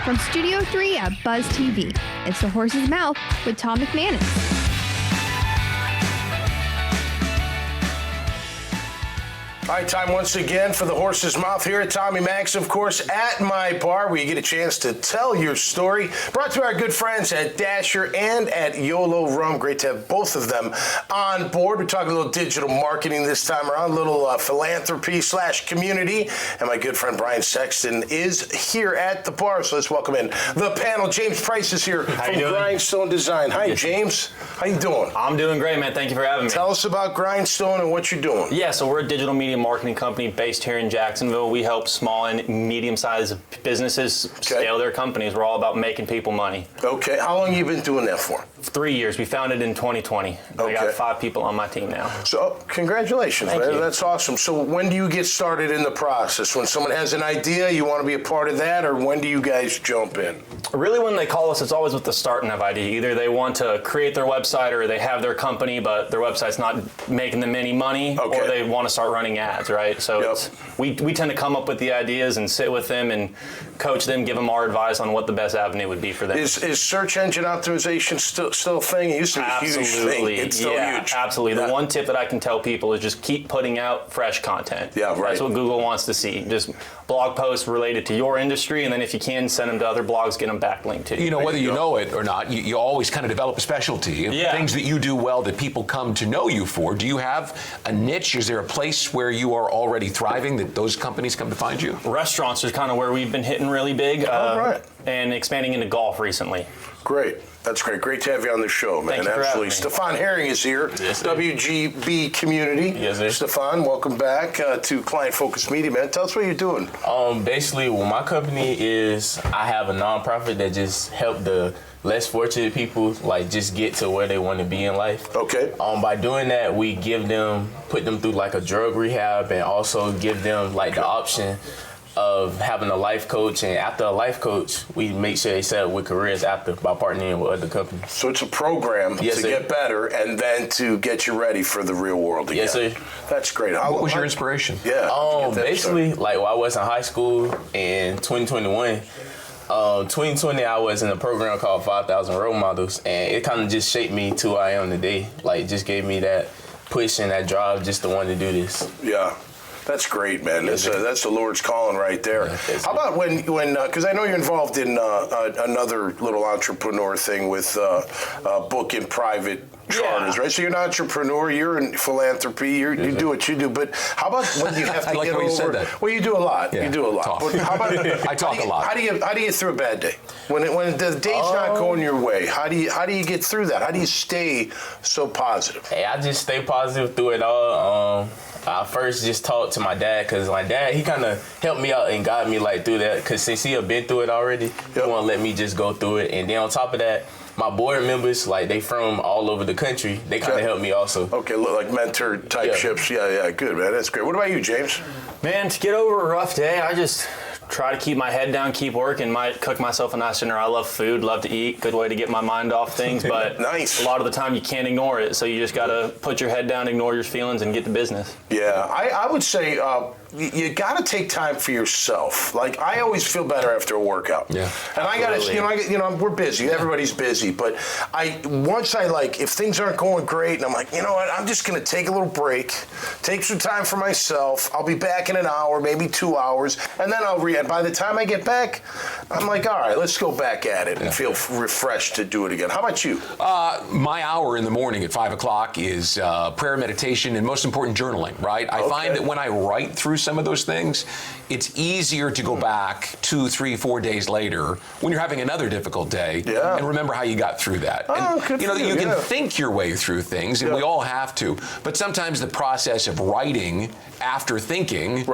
From Studio 3 at Buzz TV, it's The Horse's Mouth with Tom McManus. All right, time once again for The Horse's Mouth here at Tommy Max, of course, at my bar, where you get a chance to tell your story. Brought to our good friends at Dasher and at YOLO Rum. Great to have both of them on board. We're talking a little digital marketing this time around, a little philanthropy/community. And my good friend Brian Sexton is here at the bar. So let's welcome in the panel. James Price is here from Grindstone Design. Hi, James. How you doing? I'm doing great, man. Thank you for having me. Tell us about Grindstone and what you're doing. Yeah, so we're a digital media marketing company based here in Jacksonville. We help small and medium-sized businesses scale their companies. We're all about making people money. Okay. How long have you been doing that for? 3 years. We founded in 2020. I got 5 people on my team now. So congratulations, Thank man. you. That's awesome. So when do you get started in the process? When someone has an idea, you want to be a part of that, or when do you guys jump in? Really, when they call us, it's always with the starting of idea. Either they want to create their website, or they have their company, but their website's not making them any money, or they want to start running ads, right? So we tend to come up with the ideas and sit with them and coach them, give them our advice on what the best avenue would be for them. Is search engine optimization still a thing? It used to be a huge thing. It's still huge. Absolutely. The one tip that I can tell people is just keep putting out fresh content. Yeah, right. That's what Google wants to see. Just blog posts related to your industry, and then if you can, send them to other blogs, get them backlinked to you. You know, whether you know it or not, you always kind of develop a specialty. Things that you do well that people come to know you for. Do you have a niche? Is there a place where you are already thriving that those companies come to find you? Restaurants is kind of where we've been hitting really big, and expanding into golf recently. Great. That's great. Great to have you on the show, man. Thank you for having me. Stephan Herring is here, WGB Community. Yes, sir. Stephan, welcome back to Client Focused Media, man. Tell us what you're doing. Basically, what my company is, I have a nonprofit that just help the less fortunate people, like, just get to where they want to be in life. Okay. By doing that, we put them through like a drug rehab, and also give them like the option of having a life coach, and after a life coach, we make sure they set up with careers after by partnering with other companies. So it's a program to get better and then to get you ready for the real world again. Yes, sir. That's great. What was your inspiration? Yeah. Basically, like, while I was in high school in 2021, 2020, I was in a program called 5,000 Role Models, and it kind of just shaped me to who I am today. Like, just gave me that push and that drive just to want to do this. Yeah. That's great, man. That's the Lord's calling right there. How about when because I know you're involved in another little entrepreneur thing with booking private charters, right? So you're an entrepreneur, you're in philanthropy, you do what you do. But how about when you have to like get how over? You said that. Well, you do a lot. Yeah, you do a lot. But how about I talk a lot. How do you get through a bad day when the day's not going your way? How do you get through that? How do you stay so positive? Hey, I just stay positive through it all. I first just talked to my dad, because my dad, he kind of helped me out and guided me like through that, because since he had been through it already, he won't let me just go through it. And then on top of that, my board members, like, they from all over the country, they kind of help me also. Okay, like mentor type ships. Yeah, good, man. That's great. What about you, James? Man, to get over a rough day, I just try to keep my head down, keep working, might cook myself a nice dinner. I love food, love to eat, good way to get my mind off things, but nice. A lot of the time you can't ignore it, so you just got to put your head down, ignore your feelings, and get to business. Yeah, I would say you got to take time for yourself. Like, I always feel better after a workout. Yeah. And I got to, we're busy. Everybody's busy. But once if things aren't going great, and I'm like, you know what, I'm just going to take a little break, take some time for myself. I'll be back in an hour, maybe 2 hours, and then and by the time I get back, I'm like, all right, let's go back at it and feel refreshed to do it again. How about you? My hour in the morning at 5 o'clock is prayer, meditation, and most important, journaling, right? I find that when I write through some of those things, it's easier to go back 2, 3, 4 days later when you're having another difficult day and remember how you got through that. And, you can think your way through things, and we all have to, but sometimes the process of writing after thinking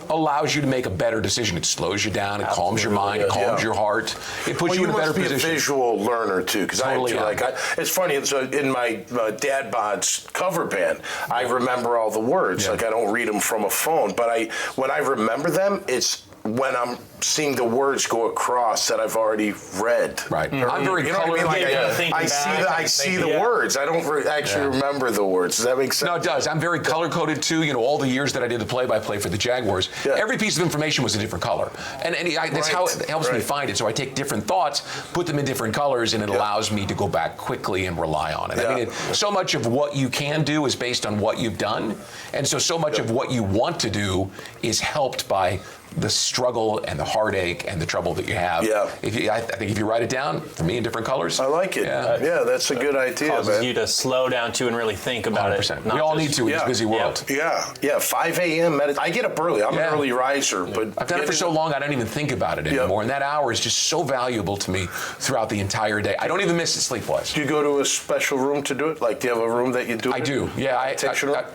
allows you to make a better decision. It slows you down, it calms your mind, it calms your heart, it puts you in a better position. You must be a visual learner too, because totally I am too. It's funny, so in my dad bod's cover band, I remember all the words. Like, I don't read them from a phone, but when I remember them, it's when I'm seeing the words go across that I've already read. Right. I'm very You know what I mean? Like, I see the words. I don't actually remember the words. Does that make sense? No, it does. I'm very color-coded, too. You know, all the years that I did the play-by-play for the Jaguars, every piece of information was a different color. And that's how it helps me find it. So I take different thoughts, put them in different colors, and it allows me to go back quickly and rely on it. I mean, so much of what you can do is based on what you've done. And so much of what you want to do is helped by the struggle and the heartache and the trouble that you have. Yeah. I think if you write it down, for me in different colors. I like it. Yeah, that's a good idea, causes man. you to slow down too and really think about 100%. it. We all need to in this busy world. Yeah, 5 a.m. I get up early. I'm an early riser, but I've done it for so long I don't even think about it anymore. And that hour is just so valuable to me throughout the entire day. I don't even miss it sleep-wise. Do you go to a special room to do it? Like, do you have a room that you do it? I do. Yeah.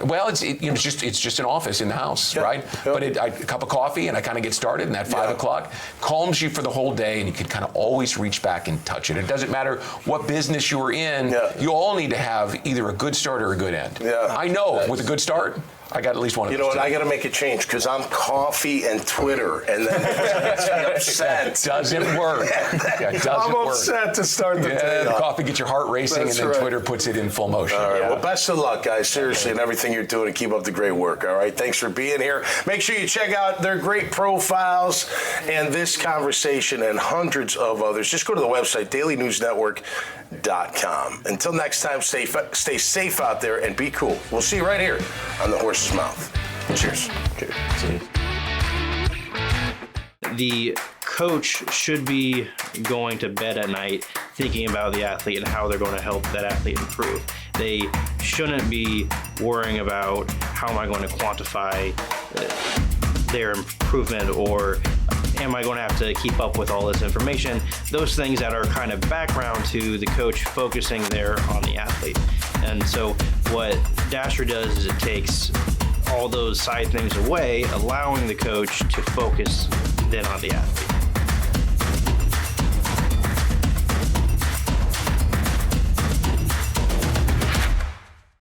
Well, it's just an office in the house, right? But a cup of coffee and I kind of get started, and that 5 o'clock calms you for the whole day, and you can kind of always reach back and touch it. It doesn't matter what business you're in. You all need to have either a good start or a good end. I know with a good start, I got at least one of those. You know what? I got to make a change because I'm coffee and Twitter, and then it makes me upset. Doesn't work. I'm upset to start the day. The coffee gets your heart racing, and then Twitter puts it in full motion. All right. Well, best of luck, guys. Seriously, and everything you're doing, and keep up the great work. All right. Thanks for being here. Make sure you check out their great profiles and this conversation and hundreds of others. Just go to the website, dailynewsnetwork.com. Until next time, stay safe out there and be cool. We'll see you right here on The Horse's Mouth. Cheers. Cheers. The coach should be going to bed at night thinking about the athlete and how they're going to help that athlete improve. They shouldn't be worrying about how am I going to quantify their improvement, or am I going to have to keep up with all this information? Those things that are kind of background to the coach focusing there on the athlete. And so what Dasher does is it takes all those side things away, allowing the coach to focus then on the athlete.